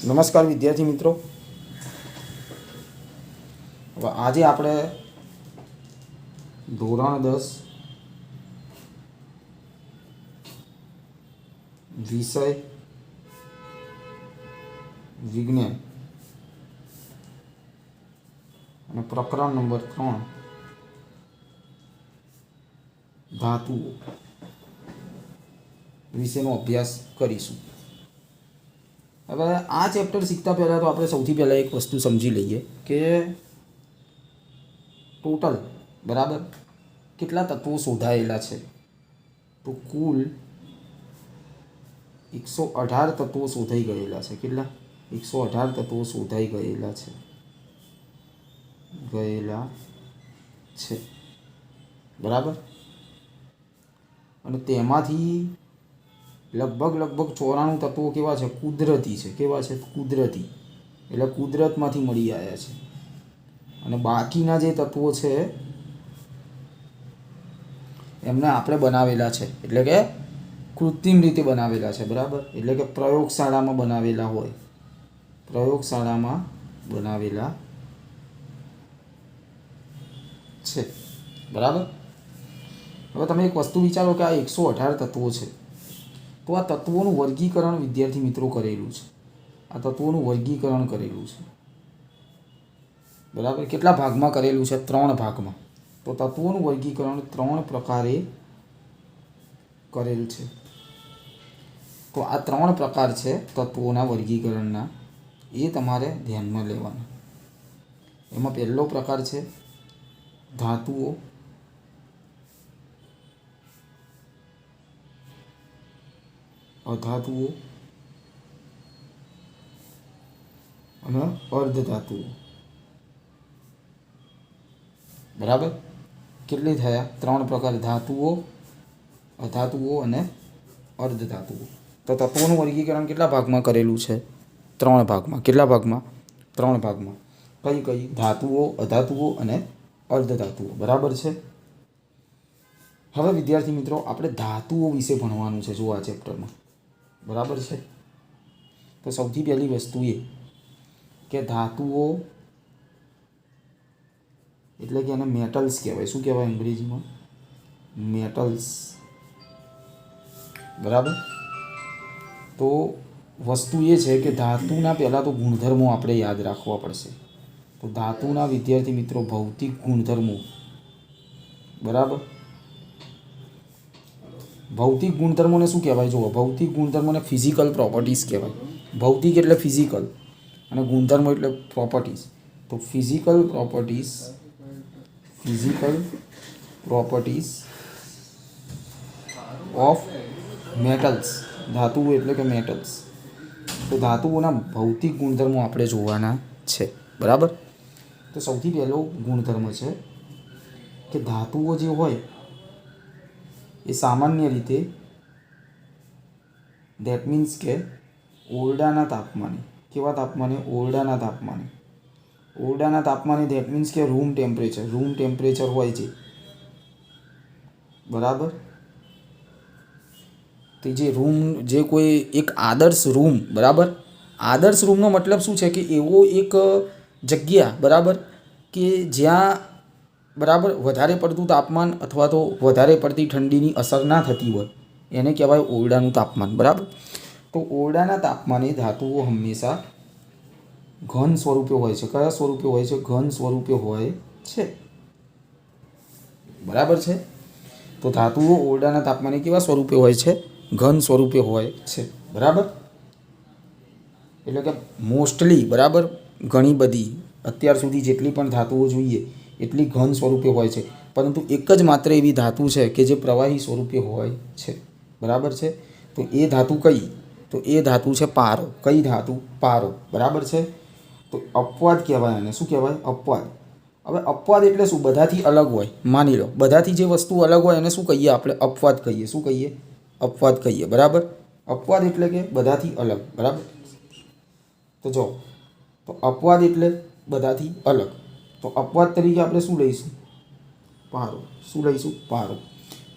નમસ્કાર વિદ્યાર્થી મિત્રો, હવે આજે આપણે ધોરણ 10 વિષય વિજ્ઞાન અને પ્રકરણ નંબર 3 ધાતુઓ વિશેનો અભ્યાસ કરીશું। હવે આ ચેપ્ટર શીખતા પહેલાં તો આપણે સૌથી પહેલાં એક વસ્તુ સમજી લઈએ કે ટોટલ બરાબર કેટલા તત્વો શોધાયેલા છે। તો કુલ 118 તત્વો શોધાઈ ગયેલા છે। કેટલા? 118 તત્વો શોધાઈ ગયેલા છે બરાબર। અને તેમાંથી લગભગ 94 તત્વો કેવા છે? કુદરતી છે। કેવા છે? કુદરતી, એટલે કુદરતમાંથી મળી આવ્યા છે। અને બાકીના જે તત્વો છે એમને આપણે બનાવેલા છે, એટલે કે કૃત્રિમ રીતે બનાવેલા છે બરાબર। એટલે કે પ્રયોગશાળામાં બનાવેલા હોય, પ્રયોગશાળામાં બનાવેલા છે બરાબર। હવે તમે એક વસ્તુ વિચારો કે આ 118 તત્વો છે, તો આ તત્વોનું વર્ગીકરણ વિદ્યાર્થી મિત્રો કરેલું છે। આ તત્વોનું વર્ગીકરણ કરેલું છે બરાબર। કેટલા ભાગમાં કરેલું છે? 3 ભાગમાં। તો તત્વોનું વર્ગીકરણ 3 પ્રકારે કરેલ છે। તો આ 3 પ્રકાર છે તત્વોના વર્ગીકરણના, એ તમારે ધ્યાનમાં લેવાના। એમાં પહેલો પ્રકાર છે ધાતુઓ, અધાતુઓ અને અર્ધધાતુઓ બરાબર। કેટલી થયા? 3 પ્રકાર: ધાતુઓ, અધાતુઓ અને અર્ધધાતુઓ। તો તત્વોનું વર્ગીકરણ કેટલા ભાગમાં કરેલું છે? 3 ભાગમાં। કેટલા ભાગમાં? 3 ભાગમાં। કઈ કઈ? ધાતુઓ, અધાતુઓ અને અર્ધધાતુઓ બરાબર છે। હવે વિદ્યાર્થી મિત્રો આપણે ધાતુઓ વિશે ભણવાનું છે જો આ ચેપ્ટરમાં, બરાબર છે। તો સૌથી પહેલી વસ્તુ એ કે ધાતુઓ એટલે કે એને મેટલ્સ કહેવાય। શું કહેવાય અંગ્રેજીમાં? મેટલ્સ બરાબર। તો વસ્તુ એ છે કે ધાતુના પહેલાં તો ગુણધર્મો આપણે યાદ રાખવા પડશે। તો ધાતુના વિદ્યાર્થી મિત્રો ભૌતિક ગુણધર્મો બરાબર। ભૌતિક ગુણધર્મોને શું કહેવાય? જુઓ, ભૌતિક ગુણધર્મોને ફિઝિકલ પ્રોપર્ટીઝ કહેવાય। ભૌતિક એટલે ફિઝિકલ અને ગુણધર્મો એટલે પ્રોપર્ટીઝ। તો ફિઝિકલ પ્રોપર્ટીઝ ઓફ મેટલ્સ, ધાતુઓ એટલે કે મેટલ્સ। તો ધાતુઓના ભૌતિક ગુણધર્મો આપણે જોવાના છે બરાબર। તો સૌથી પહેલો ગુણધર્મ છે કે ધાતુઓ જે હોય એ સામાન્ય રીતે ધેટ મીન્સ કે ઓરડાના તાપમાને, કેવા તાપમાને? ઓરડાના તાપમાને, ઓરડાના તાપમાને ધેટ મીન્સ કે રૂમ ટેમ્પરેચર હોય છે બરાબર। તો જે કોઈ એક આદર્શ રૂમ બરાબર, આદર્શ રૂમનો મતલબ શું છે કે એવો એક જગ્યા બરાબર કે જ્યાં બરાબર વધારે પડતું તાપમાન અથવા તો વધારે પડતી ઠંડીની અસર ના થતી હોય, એને કહેવાય ઓરડાનું તાપમાન બરાબર। તો ઓરડાના તાપમાને ધાતુઓ હંમેશા ઘન સ્વરૂપે હોય છે। કયા સ્વરૂપે હોય છે? ઘન સ્વરૂપે હોય છે બરાબર છે। તો ધાતુઓ ઓરડાના તાપમાને કેવા સ્વરૂપે હોય છે? ઘન સ્વરૂપે હોય છે બરાબર। એટલે કે મોસ્ટલી બરાબર, ઘણી બધી અત્યાર સુધી જેટલી પણ ધાતુઓ જોઈએ એટલી ઘન સ્વરૂપે હોય છે, પરંતુ એક જ માત્ર એવી ધાતુ છે કે જે પ્રવાહી સ્વરૂપે હોય છે બરાબર છે। તો એ ધાતુ કઈ? તો એ ધાતુ છે પારો। કઈ ધાતુ? પારો બરાબર છે। તો અપવાદ કહેવાય એને। શું કહેવાય? અપવાદ। હવે અપવાદ એટલે શું? બધાથી અલગ હોય। માની લો બધાથી જે વસ્તુ અલગ હોય એને શું કહીએ આપણે? અપવાદ કહીએ। શું કહીએ? અપવાદ કહીએ બરાબર। અપવાદ એટલે કે બધાથી અલગ બરાબર। તો જો, તો અપવાદ એટલે બધાથી અલગ। તો અપવાદ તરીકે આપણે શું લઈશું? પારો। શું લઈશું? પારો।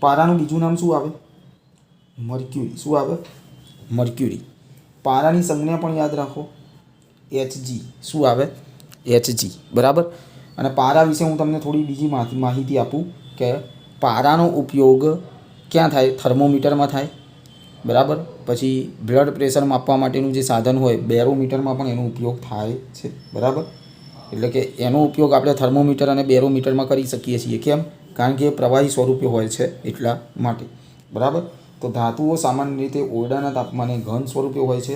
પારાનું બીજું નામ શું આવે? મર્ક્યુરી। શું આવે? મર્ક્યુરી। પારાની સંજ્ઞા પણ યાદ રાખો, Hg શું આવે Hg બરાબર. અને પારા વિશે હું તમને થોડી બીજી માહિતી આપું કે પારાનો ઉપયોગ ક્યાં થાય? થર્મોમીટરમાં થાય બરાબર. પછી બ્લડ પ્રેશર માપવા માટેનું જે સાધન હોય બેરોમીટરમાં પણ એનો ઉપયોગ થાય છે બરાબર. એટલે કે એનો ઉપયોગ આપણે થર્મોમીટર અને બેરોમીટરમાં કરી શકીએ છીએ. કેમ? કારણ કે એ પ્રવાહી સ્વરૂપે હોય છે એટલા માટે બરાબર. તો ધાતુઓ સામાન્ય રીતે ઓરડાના તાપમાને ઘન સ્વરૂપે હોય છે.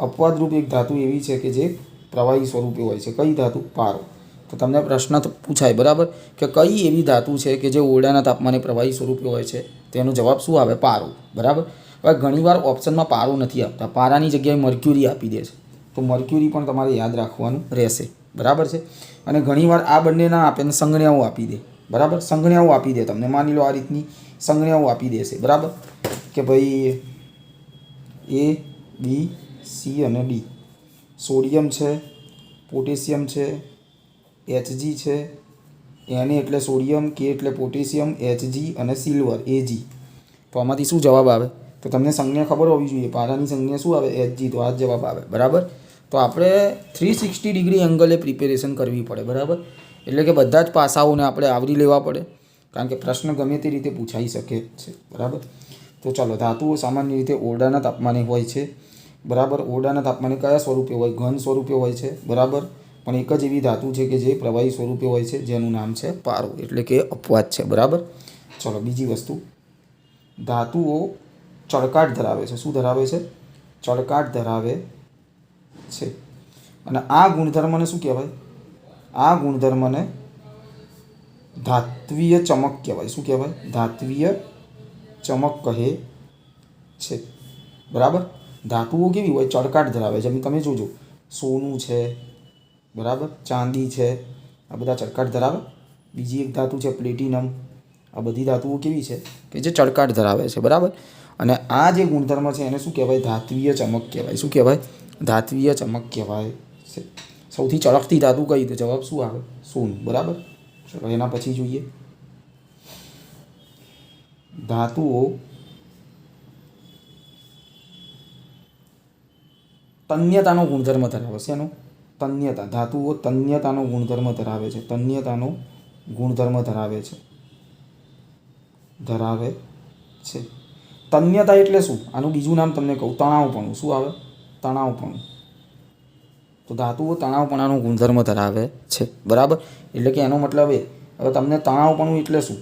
અપવાદરૂપ એક ધાતુ એવી છે કે જે પ્રવાહી સ્વરૂપે હોય છે. કઈ ધાતુ? પારો. તો તમને પ્રશ્ન પૂછાય બરાબર કે કઈ એવી ધાતુ છે કે જે ઓરડાના તાપમાને પ્રવાહી સ્વરૂપે હોય છે? તેનો જવાબ શું આવે? પારો બરાબર. હવે ઘણીવાર ઓપ્શનમાં પારો નથી આપતા, પારાની જગ્યાએ મર્ક્યુરી આપી દે છે. તો મર્ક્યુરી પણ તમારે યાદ રાખવાનું રહેશે બરાબર છે. અને ઘણીવાર આ બંને ના આપે ને સંજ્ઞાઓ આપી દે બરાબર. સંજ્ઞાઓ આપી દે તમને, માની લો આ રીતની સંજ્ઞાઓ આપી દેશે બરાબર કે ભાઈ A B C અને D. સોડિયમ છે, પોટેશિયમ છે, Hg છે, Na એટલે સોડિયમ, K એટલે પોટેશિયમ, Hg અને સિલ્વર Ag. તો આમાંથી શું જવાબ આવે? તો તમને સંજ્ઞા ખબર હોવી જોઈએ. પારાની સંજ્ઞા શું આવે? Hg. તો આ જવાબ આવે બરાબર. તો આપણે 360 ડિગ્રી એંગલે પ્રિપેરેશન કરવી પડે બરાબર. એટલે કે બધા જ પાસાઓને આપણે આવરી લેવા પડે, કારણ કે પ્રશ્ન ગમે તે રીતે પૂછાઈ શકે છે બરાબર. તો ચાલો, ધાતુઓ સામાન્ય રીતે ઓરડાના તાપમાને હોય છે બરાબર. ઓરડાના તાપમાને કયા સ્વરૂપે હોય? ઘન સ્વરૂપે હોય છે બરાબર. પણ એક જ એવી ધાતુ છે કે જે પ્રવાહી સ્વરૂપે હોય છે, જેનું નામ છે પારો, એટલે કે અપવાદ છે બરાબર. ચલો બીજી વસ્તુ, ધાતુઓ ચળકાટ ધરાવે છે. શું ધરાવે છે? ચળકાટ ધરાવે છે. અને આ ગુણધર્મને શું કહેવાય? આ ગુણધર્મને ધાત્વીય ચમક કહેવાય. શું કહેવાય? ધાત્વીય ચમક કહે છે બરાબર. ધાતુઓ કેવી હોય? ચળકાટ ધરાવે છે. તમે જોજો, સોનું છે બરાબર, ચાંદી છે, આ બધા ચળકાટ ધરાવે. બીજી એક ધાતુ છે પ્લેટિનમ. આ બધી ધાતુઓ કેવી છે? કે જે ચળકાટ ધરાવે છે બરાબર. અને આ જે ગુણધર્મ છે એને શું કહેવાય? ધાત્વીય ચમક કહેવાય. શું કહેવાય? ધાત્વીય ચમક કહેવાય છે. સૌથી ચળકતી ધાતુ કઈ? તો જવાબ શું આવે? સોનું બરાબર. ચલો એના પછી જોઈએ, ધાતુઓ તન્યતાનો ગુણધર્મ ધરાવે છે. એનો તન્યતા, ધાતુઓ તન્યતાનો ગુણધર્મ ધરાવે છે. તન્યતાનો ગુણધર્મ ધરાવે છે. તન્યતા એટલે શું? આનું બીજું નામ તમને કહું, તણાવપણું. શું આવે? તણાવપણું. તો ધાતુઓ તણાવપણાનો ગુણધર્મ ધરાવે છે બરાબર. એટલે કે એનો મતલબ એ, હવે તમને તણાવપણું એટલે શું?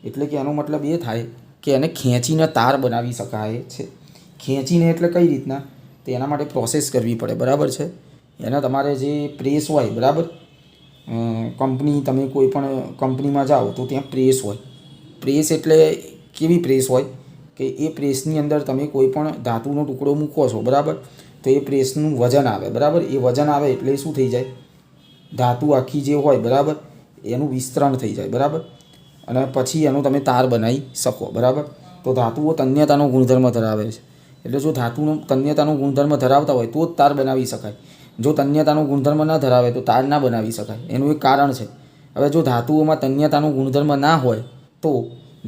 એટલે કે એનો મતલબ એ થાય કે એને ખેંચીને તાર બનાવી શકાય છે. ખેંચીને એટલે કઈ રીતના? તો એના માટે પ્રોસેસ કરવી પડે બરાબર છે. એને તમારે જે પ્રેસ હોય બરાબર, કંપની, તમે કોઈ પણ કંપનીમાં જાઓ તો ત્યાં પ્રેસ હોય. પ્રેસ એટલે કેવી પ્રેસ હોય કે એ પ્રેસની અંદર તમે કોઈ પણ ધાતુનો ટુકડો મૂકો છો બરાબર, તો એ પ્રેસનું વજન આવે બરાબર. એ વજન આવે એટલે શું થઈ જાય? ધાતુ આખી જે હોય બરાબર એનું વિસ્તરણ થઈ જાય બરાબર. અને પછી એનું તમે તાર બનાવી શકો બરાબર. તો ધાતુઓ તન્યતાનો ગુણધર્મ ધરાવે છે. એટલે જો ધાતુનો તન્યતાનો ગુણધર્મ ધરાવતા હોય તો જ તાર બનાવી શકાય. જો તન્યતાનો ગુણધર્મ ન ધરાવે તો તાર ના બનાવી શકાય. એનું એક કારણ છે. હવે જો ધાતુઓમાં તન્યતાનો ગુણધર્મ ના હોય તો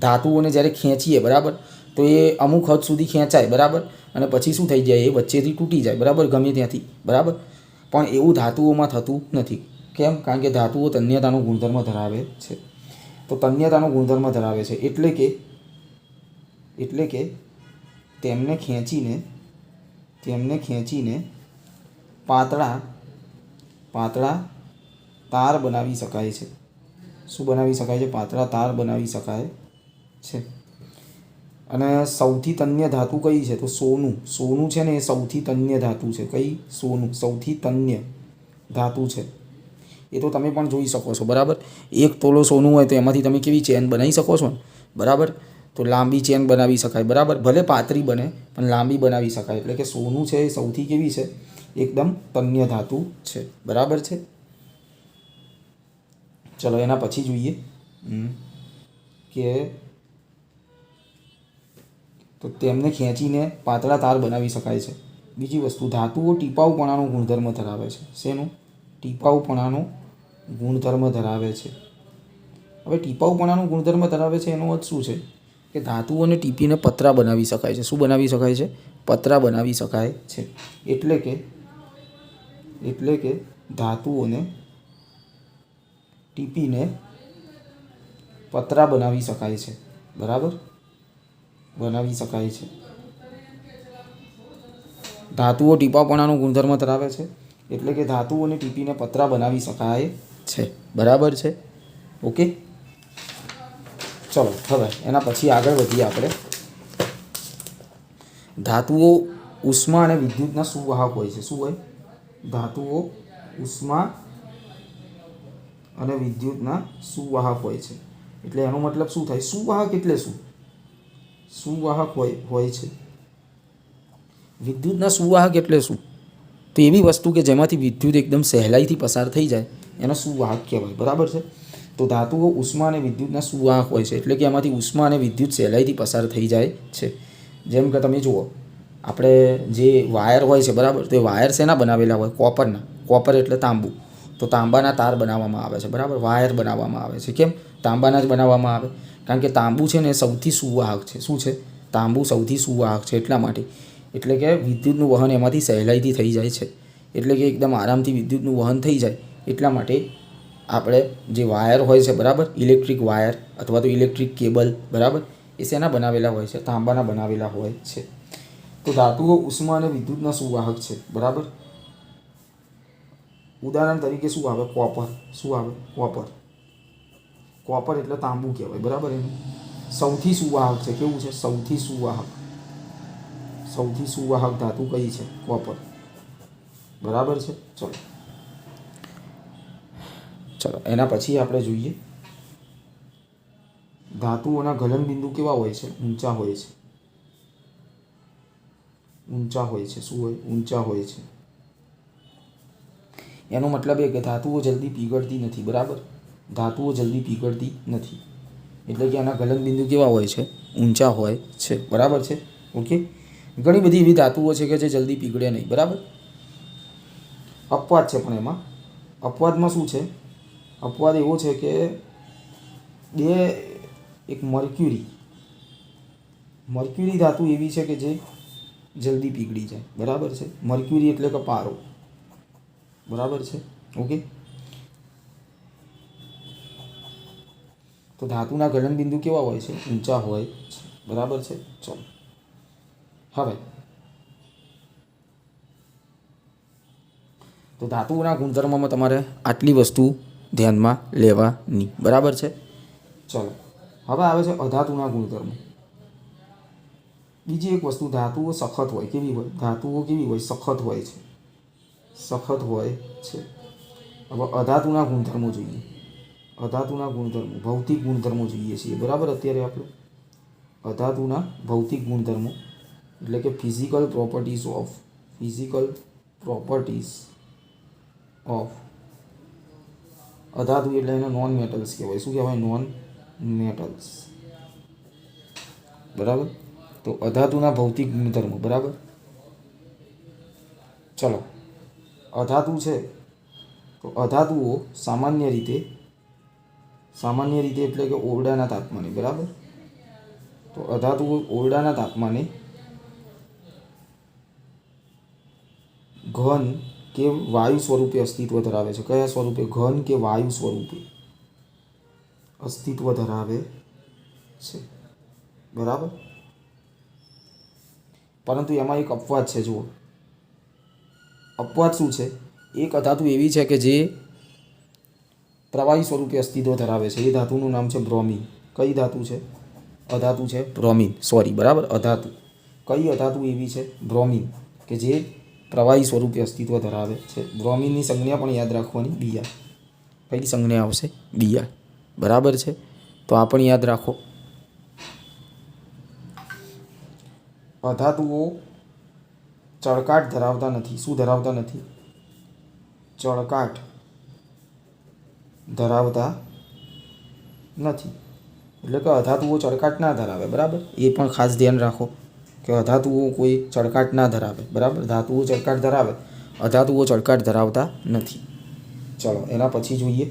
ધાતુઓને જ્યારે ખેંચીએ બરાબર, તો એ અમુક હદ સુધી ખેંચાય બરાબર, અને પછી શું થઈ જાય? એ વચ્ચેથી તૂટી જાય બરાબર, ગમે ત્યાંથી બરાબર. પણ એવું ધાતુઓમાં થતું નથી. કેમ? કારણ કે ધાતુઓ તન્યતાનો ગુણધર્મ ધરાવે છે. તો તન્યતાનો ગુણધર્મ ધરાવે છે એટલે કે તેમને ખેંચીને પાતળા તાર બનાવી શકાય છે. શું બનાવી શકાય છે? પાતળા તાર બનાવી શકાય છે. અને સૌથી તન્ય ધાતુ કઈ છે? તો સોનું. સોનું છે ને એ સૌથી તન્ય ધાતુ છે. કઈ? સોનું સૌથી તન્ય ધાતુ છે. એ તો તમે પણ જોઈ શકો છો બરાબર. 1 તોલો સોનું હોય તો એમાંથી તમે કેવી ચેન બનાવી શકો છો ને બરાબર. તો લાંબી ચેન બનાવી શકાય બરાબર. ભલે પાતળી બને પણ લાંબી બનાવી શકાય. એટલે કે સોનું છે એ સૌથી કેવી છે? એકદમ તન્ય ધાતુ છે બરાબર છે. ચલો એના પછી જોઈએ કે તો તેમને ખેંચીને પાતળા તાર બનાવી શકાય છે. બીજી વસ્તુ, ધાતુઓ ટીપાઉપણાનો ગુણધર્મ ધરાવે છે. શેનું? ટીપાઉપણાનો ગુણધર્મ ધરાવે છે. હવે ટીપાઉપણાનો ગુણધર્મ ધરાવે છે એનો અર્થ શું છે? કે ધાતુઓને ટીપીને પતરા બનાવી શકાય છે. શું બનાવી શકાય છે? પતરા બનાવી શકાય છે. એટલે કે એટલે કે ધાતુઓને ટીપીને પતરા બનાવી શકાય છે, બરાબર, બનાવી શકાય છે. ધાતુઓ ટીપાપણાનો ગુણધર્મ ધરાવે છે એટલે કે ધાતુઓને ટીપીને પતરા બનાવી શકાય છે, બરાબર છે. ઓકે, ચલો હવે એના પછી આગળ વધીએ આપણે. ધાતુઓ ઉષ્મા અને વિદ્યુતના સુવાહક હોય છે. શું હોય? ધાતુઓ ઉષ્મા અને વિદ્યુતના સુવાહક હોય છે. એટલે એનો મતલબ શું થાય? સુવાહક એટલે શું? સુવાહક હોય છે. વિદ્યુતના સુવાહક એટલે શું? તો એવી વસ્તુ કે જેમાંથી વિદ્યુત એકદમ સહેલાઈથી પસાર થઈ જાય એનો સુવાહક કહેવાય, બરાબર છે. તો ધાતુઓ ઉષ્મા અને વિદ્યુતના સુવાહક હોય છે એટલે કે એમાંથી ઉષ્મા અને વિદ્યુત સહેલાઈથી પસાર થઈ જાય છે. જેમ કે તમે જુઓ, આપણે જે વાયર હોય છે, બરાબર, તો એ વાયર શેના બનાવેલા હોય? કોપરના. કોપર એટલે તાંબુ. તો તાંબાના તાર બનાવવામાં આવે છે, બરાબર, વાયર બનાવવામાં આવે છે. કેમ? તાંબાના જ બનાવવામાં આવે, કારણ કે તાંબુ છે ને એ સૌથી સુવાહક છે. શું છે? તાંબુ સૌથી સુવાહક છે એટલા માટે. એટલે કે વિદ્યુતનું વહન એમાંથી સહેલાઈથી થઈ જાય છે. એટલે કે એકદમ આરામથી વિદ્યુતનું વહન થઈ જાય એટલા માટે આપણે જે વાયર હોય છે, બરાબર, ઇલેક્ટ્રિક વાયર અથવા તો ઇલેક્ટ્રિક કેબલ, બરાબર, એ શેના બનાવેલા હોય છે? તાંબાના બનાવેલા હોય છે. તો ધાતુઓ ઉષ્મા અને વિદ્યુતના સુવાહક છે, બરાબર. ઉદાહરણ તરીકે શું આવે? કોપર. શું આવે? કોપર. કોપર એટલે તાંબુ કહેવાય, બરાબર. એનું સૌથી સુવાહક છે. કેવું છે? સૌથી સુવાહક. સૌથી સુવાહક ધાતુ કઈ છે? કોપર, બરાબર છે. ચલો એના પછી આપણે જોઈએ ધાતુઓના ગલનબિંદુ કેવા હોય છે? ઊંચા હોય છે. ઊંચા હોય છે. શું હોય? ઊંચા હોય છે. એનો મતલબ એ કે ધાતુઓ જલ્દી પીગળતી નથી, બરાબર. ધાતુઓ જલ્દી પીગળતી નથી એટલે કે એના ગલનબિંદુ કેવા હોય છે? ઊંચા હોય છે, બરાબર છે. ઓકે, ઘણી બધી એવી ધાતુઓ છે કે જે જલ્દી પીગળે નહીં, બરાબર. અપવાદ છે, પણ એમાં અપવાદમાં શું છે? અપવાદ એવો છે કે એક મર્ક્યુરી ધાતુ એવી છે કે જે જલ્દી પીગળી જાય, બરાબર છે. મર્ક્યુરી એટલે કે પારો, બરાબર છે. ઓકે, તો ધાતુના ગલનબિંદુ કેવા હોય છે? ઊંચા હોય છે, બરાબર છે. ચલો હવે તો ધાતુઓના ગુણધર્મમાં તમારે આટલી વસ્તુ ધ્યાનમાં લેવાની, બરાબર છે. ચલો હવે આવે છે અધાતુના ગુણધર્મો. બીજી એક વસ્તુ, ધાતુઓ સખત હોય. કેવી હોય? ધાતુઓ કેવી હોય? સખત હોય છે. સખત હોય છે. હવે અધાતુના ગુણધર્મો જોઈએ. અધાતુના ગુણધર્મો, ભૌતિક ગુણધર્મો જોઈએ છીએ, બરાબર. અત્યારે આપણે અધાતુના ભૌતિક ગુણધર્મો એટલે કે ફિઝિકલ પ્રોપર્ટીઝ ઓફ અધાતુ એટલે એને નોન મેટલ્સ કહેવાય. શું કહેવાય? નોન મેટલ્સ, બરાબર. તો અધાતુના ભૌતિક ગુણધર્મો, બરાબર. ચલો, અધાતુ છે તો અધાતુઓ સામાન્ય રીતે એટલે કે ઓરડાના તાપમાને, બરાબર. તો અધાતુઓ ઓરડાના તાપમાને ઘન કે વાયુ સ્વરૂપે અસ્તિત્વ ધરાવે છે. કયા સ્વરૂપે? ઘન કે વાયુ સ્વરૂપે અસ્તિત્વ ધરાવે છે, બરાબર. પરંતુ એમાં એક અપવાદ છે. જુઓ, અપવાદ શું છે? એક અધાતુ એવી છે કે જે પ્રવાહી સ્વરૂપે અસ્તિત્વ ધરાવે છે. એ ધાતુનું નામ છે બ્રોમિન. કઈ ધાતુ છે? અધાતુ છે બ્રોમિન, સોરી, બરાબર. અધાતુ, કઈ અધાતુ એવી છે? બ્રોમિન, કે જે પ્રવાહી સ્વરૂપે અસ્તિત્વ ધરાવે છે. બ્રોમિનની સંજ્ઞા પણ યાદ રાખવાની, Br. કઈ સંજ્ઞા આવશે? Br, બરાબર છે. તો આ પણ યાદ રાખો. અધાતુઓ ચળકાટ ધરાવતા નથી. શું ધરાવતા નથી? ચળકાટ ધરાવતા નથી. એટલે કે અધાતુઓ ચળકાટ ના ધરાવે, બરાબર. એ પણ ખાસ ધ્યાન રાખો કે અધાતુઓ કોઈ ચળકાટ ના ધરાવે, બરાબર. ધાતુઓ ચળકાટ ધરાવે, અધાતુઓ ચળકાટ ધરાવતા નથી. ચલો એના પછી જોઈએ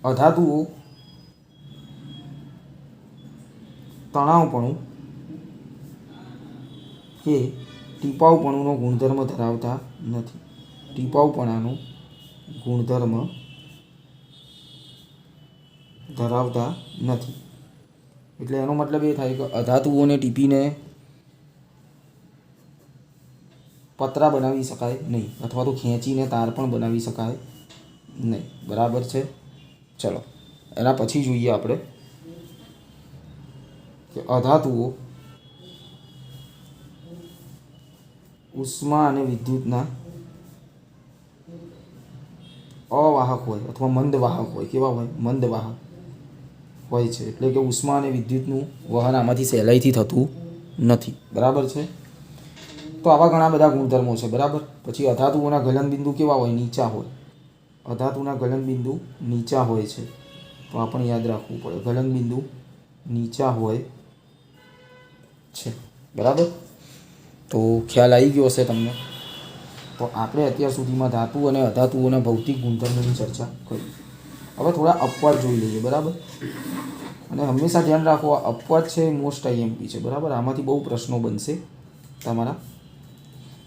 અધાતુઓ તણાવપણું કે ટીપાઉપણુંનો ગુણધર્મ ધરાવતા નથી. ટીપાઉપણાનો ગુણધર્મ ધરાવતા નથી. એટલે એનો મતલબ એ થાય કે અધાતુઓને ટીપીને પતરા બનાવી શકાય નહીં, અથવા તો ખેંચીને તાર પણ બનાવી શકાય નહીં. બરાબર છે. ચલો એના પછી જોઈએ આપણે કે અધાતુઓ ઉષ્મા અને વિદ્યુતના અવાહક હોય અથવા મંદવાહક હોય. કેવા હોય? મંદવાહક હોય છે. એટલે કે ઉષ્મા અને વિદ્યુતનું વહન આમાંથી સહેલાઈથી થતું નથી. બરાબર છે. તો આવા ઘણા બધા ગુણધર્મો છે. બરાબર. પછી અધાતુઓના ગલનબિંદુ કેવા હોય? નીચા હોય. અધાતુના ગલનબિંદુ નીચા હોય છે. તો આ પણ યાદ રાખવું પડે. ગલનબિંદુ નીચા હોય છે. બરાબર. તો ખ્યાલ આવી ગયો હશે તમને. તો આપણે અત્યાર સુધીમાં ધાતુ અને અધાતુઓના ભૌતિક ગુણધર્મોની ચર્ચા કરી. હવે થોડા અપવાદ જોઈ લઈએ. બરાબર. અને હંમેશા ધ્યાન રાખો, આ અપવાદ છે મોસ્ટ આઈએમપી છે. બરાબર. આમાંથી બહુ પ્રશ્નો બનશે તમારા.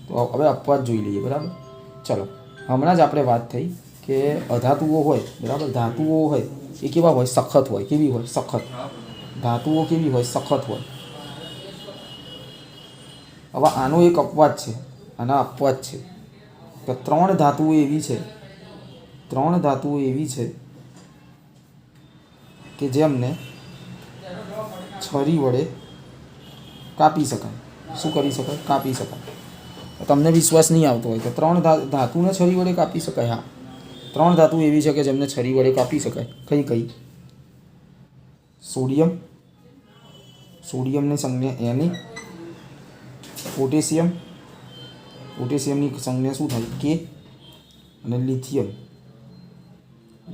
તો હવે અપવાદ જોઈ લઈએ. બરાબર. ચલો, હમણાં જ આપણે વાત થઈ કે અધાતુઓ હોય, બરાબર, ધાતુઓ હોય એ કેવા હોય? સખત હોય. કેવી હોય? સખત. ધાતુઓ કેવી હોય? સખત હોય. હવે આનો એક અપવાદ છે. આના અપવાદ છે કે ત્રણ ધાતુઓ એવી છે કે જેમને છરી વડે કાપી શકાય. શું કરી શકાય? કાપી શકાય. તમને વિશ્વાસ નહીં આવતો હોય તો ત્રણ ધાતુને છરી વડે કાપી શકાય. હા, ત્રણ ધાતુ એવી છે કે જેમને છરી વડે કાપી શકાય. કઈ કઈ? સોડિયમ, સોડિયમની સંજ્ઞા એની. પોટેશિયમ, પોટેશિયમની સંજ્ઞા શું થાય? કે. અને લિથિયમ,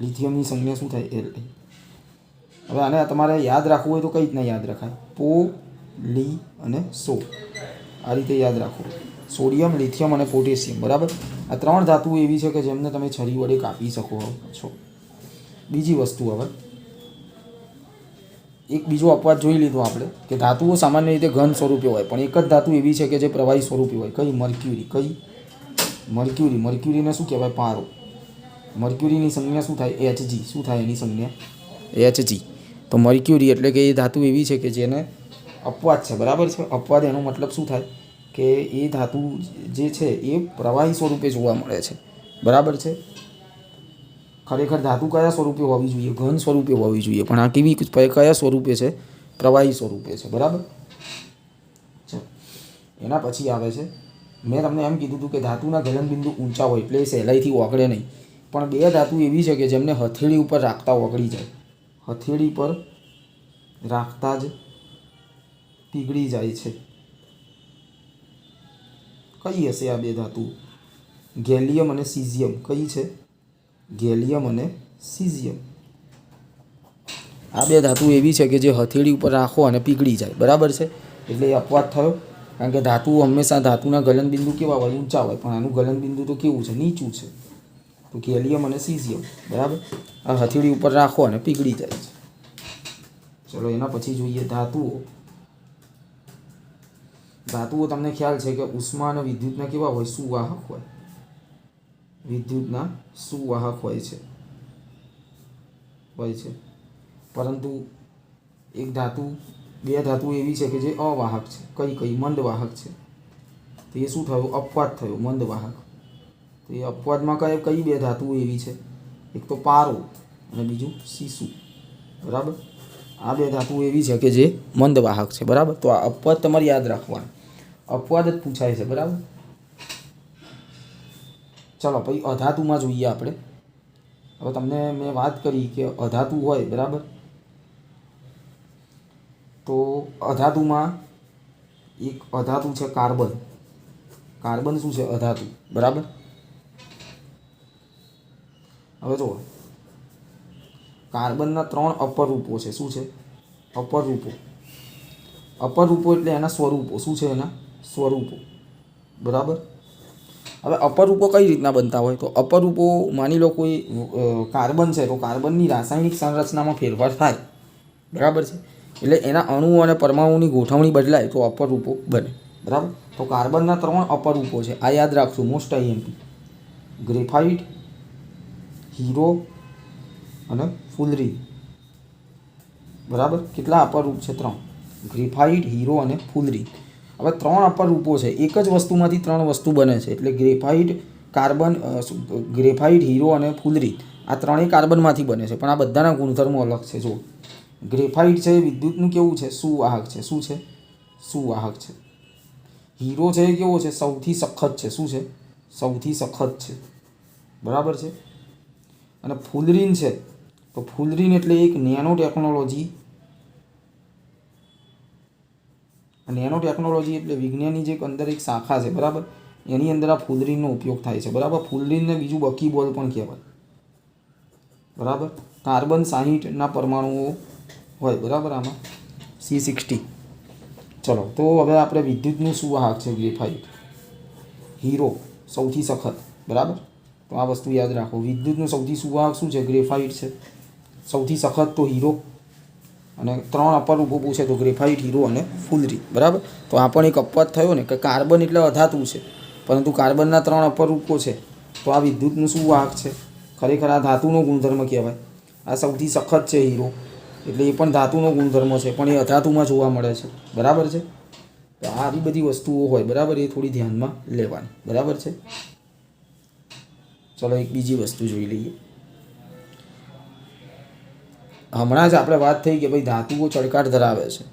લિથિયમની સંજ્ઞા શું થાય? એલ. હવે આને તમારે યાદ રાખવું હોય તો કઈ રીતના યાદ રખાય? પો, લી અને સો. આ રીતે યાદ રાખવું. સોડિયમ, લિથિયમ અને પોટેશિયમ. બરાબર. આ ત્રણ ધાતુઓ એવી છે કે જેમને તમે છરી વડે કાપી શકો છો. બીજી વસ્તુ, હવે એક બીજો અપવાદ જોઈ લીધો આપણે કે ધાતુઓ સામાન્ય રીતે ઘન સ્વરૂપે હોય, પણ એક જ ધાતુ એવી છે કે જે પ્રવાહી સ્વરૂપે હોય. કઈ? મર્ક્યુરી. કઈ? મર્ક્યુરી. મર્ક્યુરીને શું કહેવાય? પારો. મર્ક્યુરીની સંજ્ઞા શું થાય? Hg. શું થાય એની સંજ્ઞા? Hg. તો મર્ક્યુરી એટલે કે એ ધાતુ એવી છે કે જેને અપવાદ છે. બરાબર છે. અપવાદ એનો મતલબ શું થાય કે એ ધાતુ જે છે એ પ્રવાહી સ્વરૂપે જોવા મળે છે. બરાબર છે. ખરેખર ધાતુ કયા સ્વરૂપે હોવી જોઈએ? ઘન સ્વરૂપે હોવી જોઈએ. પણ આ કેવી કયા સ્વરૂપે છે? પ્રવાહી સ્વરૂપે છે. બરાબર. એના પછી આવે છે, મેં તમને એમ કીધું હતું કે ધાતુના ગલનબિંદુ ઊંચા હોય એટલે એ સહેલાઈથી ઓગળે નહીં. પણ બે ધાતુ એવી છે કે જેમને હથેળી ઉપર રાખતા ઓગળી જાય. હથેળી પર રાખતા જ પીગળી જાય છે. કઈ હશે આ બે ધાતુ? ગેલિયમ અને સીઝિયમ. કઈ છે? ગેલિયમ અને સીઝિયમ. આ બે ધાતુ એવી છે કે જે હથેળી ઉપર રાખો અને પીગળી જાય. બરાબર છે. એટલે એ અપવાદ થયો. કારણ કે ધાતુઓ હંમેશા ધાતુના ગલનબિંદુ કેવા હોય? ઊંચા હોય. પણ આનું ગલનબિંદુ તો કેવું છે? નીચું છે. તો ગેલિયમ અને સીઝિયમ. બરાબર. આ હથેળી ઉપર રાખો અને પીગળી જાય છે. ચલો એના પછી જોઈએ ધાતુઓ. ધાતુઓ તમને ખ્યાલ છે કે ઉષ્મા અને વિદ્યુતના કેવા હોય? સુવાહક હોય. વિદ્યુતના સુવાહક હોય છે. પરંતુ એક ધાતુ, બે ધાતુ એવી છે કે જે અવાહક છે. કઈ કઈ? મંદવાહક છે. તો એ શું થયું? અપવાદ થયો. મંદવાહક. તો એ અપવાદમાં કઈ બે ધાતુઓ એવી છે? એક તો પારો અને બીજું સીસુ. બરાબર. આ બે ધાતુઓ એવી છે કે જે મંદવાહક છે. બરાબર. તો આ અપવાદ તમારે યાદ રાખવાના. અપવાદ જ પૂછાય છે. બરાબર. ચલો પછી અધાતુમાં જોઈએ આપણે. હવે તમને મેં વાત કરી કે અધાતુ હોય. બરાબર. તો અધાતુમાં એક અધાતુ છે કાર્બન. કાર્બન શું છે? અધાતુ. બરાબર. હવે જુઓ, કાર્બનના ત્રણ અપર રૂપો છે. શું છે? અપર રૂપો. અપર રૂપો એટલે એના સ્વરૂપો. શું છે? એના સ્વરૂપો. બરાબર. હવે અપર રૂપો કઈ રીતના બનતા હોય? તો અપર રૂપો, માની લો કોઈ કાર્બન છે તો કાર્બનની રાસાયણિક સંરચનામાં ફેરફાર થાય. બરાબર છે. એટલે એના અણુઓ અને પરમાણુની ગોઠવણી બદલાય તો અપર રૂપો બને. બરાબર. તો કાર્બનના 3 અપરૂપો છે, આ યાદ રાખશું, મોસ્ટ આઈએમપી. ગ્રેફાઇટ, હીરો અને ફુલરી. બરાબર, કેટલા અપરૂપ છે? 3. ગ્રેફાઇટ, હીરો અને ફુલરી. હવે 3 અપરૂપો છે, એક જ વસ્તુમાંથી 3 વસ્તુ બને છે, એટલે ગ્રેફાઇટ, કાર્બન, ગ્રેફાઇટ, હીરો અને ફુલરી આ ત્રણેય કાર્બનમાંથી બને છે, પણ આ બધાના ગુણધર્મો અલગ છે. જો ગ્રેફાઇટ છે વિદ્યુતનું કેવું છે? સુવાહક છે. શું છે? સુવાહક છે. હીરો છે એ કેવો છે? સૌથી સખત છે. શું છે? સૌથી સખત છે. બરાબર છે. અને ફુલરીન છે, તો ફુલરીન એટલે એક નેનો ટેકનોલોજી એટલે વિજ્ઞાનની જે અંદર એક શાખા છે, બરાબર, એની અંદર આ ફુલરીનનો ઉપયોગ થાય છે. બરાબર, ફુલરીનને બીજું બકીબોલ પણ કહેવાય. બરાબર, કાર્બન 60ના પરમાણુઓ હોય. બરાબર, આમાં C60. ચલો, તો હવે આપણે વિદ્યુતનું સુવાહક છે ગ્રેફાઇટ. હીરો સૌથી સખત. બરાબર, તો આ વસ્તુ યાદ રાખો. વિદ્યુતનું સૌથી સુવાહક શું છે? ગ્રેફાઇટ છે. સૌથી સખત તો હીરો. અને 3 અપરૂપો પૂછે તો ગ્રેફાઇટ, હીરો અને ફુલરી. બરાબર, તો આ પણ એક અપવાદ થયો ને કે કાર્બન એટલે અધાતુ છે, પરંતુ કાર્બનના 3 અપરૂપો છે, તો આ વિદ્યુતનું સુવાહક છે. ખરેખર આ ધાતુનો ગુણધર્મ કહેવાય. આ સૌથી સખત છે હીરો, એટલે એ પણ ધાતુનો ગુણધર્મ છે, પણ એ અધાતુમાં જોવા મળે છે. બરાબર છે. તો આવી બધી વસ્તુઓ હોય, બરાબર, એ થોડી ધ્યાનમાં લેવાની. બરાબર છે. ચલો, એક બીજી વસ્તુ જોઈ લઈએ. હમણાં જ આપણે વાત થઈ કે ભાઈ ધાતુઓ ચળકાટ ધરાવે છે,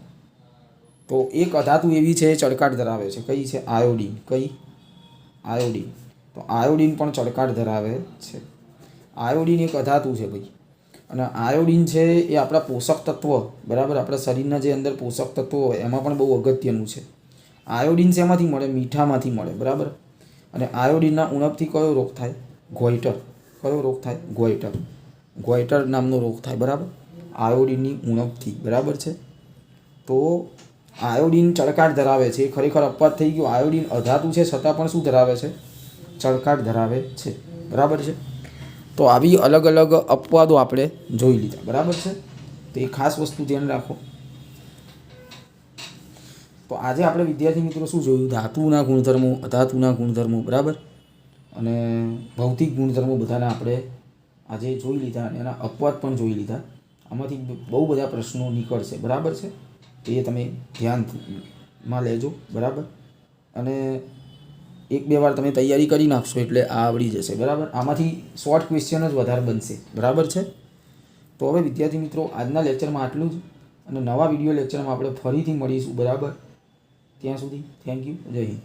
તો એક અધાતુ એવી છે એ ચળકાટ ધરાવે છે. કઈ છે? આયોડીન. કઈ? આયોડીન. તો આયોડીન પણ ચળકાટ ધરાવે છે. આયોડીન એક અધાતુ છે ભાઈ, અને આયોડીન છે એ આપણા પોષક તત્વ, બરાબર, આપણા શરીરના જે અંદર પોષક તત્વો હોય એમાં પણ બહુ અગત્યનું છે. આયોડીન શેમાંથી મળે? મીઠામાંથી મળે. બરાબર, અને આયોડીનના ઉણપથી કયો રોગ થાય? ગોઈટર. કયો રોગ થાય? ગોઈટર. ગોઈટર નામનો રોગ થાય. બરાબર, આયોડીનની ઉણપથી. બરાબર છે. તો આયોડીન ચળકાટ ધરાવે છે, એ ખરેખર અપવાદ થઈ ગયો. આયોડીન અધાતુ છે છતાં પણ શું ધરાવે છે? ચળકાટ ધરાવે છે. બરાબર છે. તો આવી અલગ અલગ અપવાદો આપણે જોઈ લીધા. બરાબર છે. તો એ ખાસ વસ્તુ ધ્યાન રાખો. તો આજે આપણે વિદ્યાર્થી મિત્રો શું જોયું? ધાતુના ગુણધર્મો, અધાતુના ગુણધર્મો, બરાબર, અને ભૌતિક ગુણધર્મો બધાના આપણે આજે જોઈ લીધા, અને એના અપવાદ પણ જોઈ લીધા. આમાંથી બહુ બધા પ્રશ્નો નીકળશે. બરાબર છે. તો એ તમે ધ્યાનમાં લેજો. બરાબર, અને 1-2 વાર તમે તૈયારી કરી નાખશો એટલે આ આવડી જશે. બરાબર, આમાંથી શોર્ટ ક્વેશ્ચન જ વધારે બનશે. બરાબર છે. તો હવે વિદ્યાર્થી મિત્રો આજના લેક્ચરમાં આટલું જ, અને નવા વિડીયો લેક્ચરમાં આપણે ફરીથી મળીશું. બરાબર, ત્યાં સુધી થેન્ક યુ. જય હિન્દ.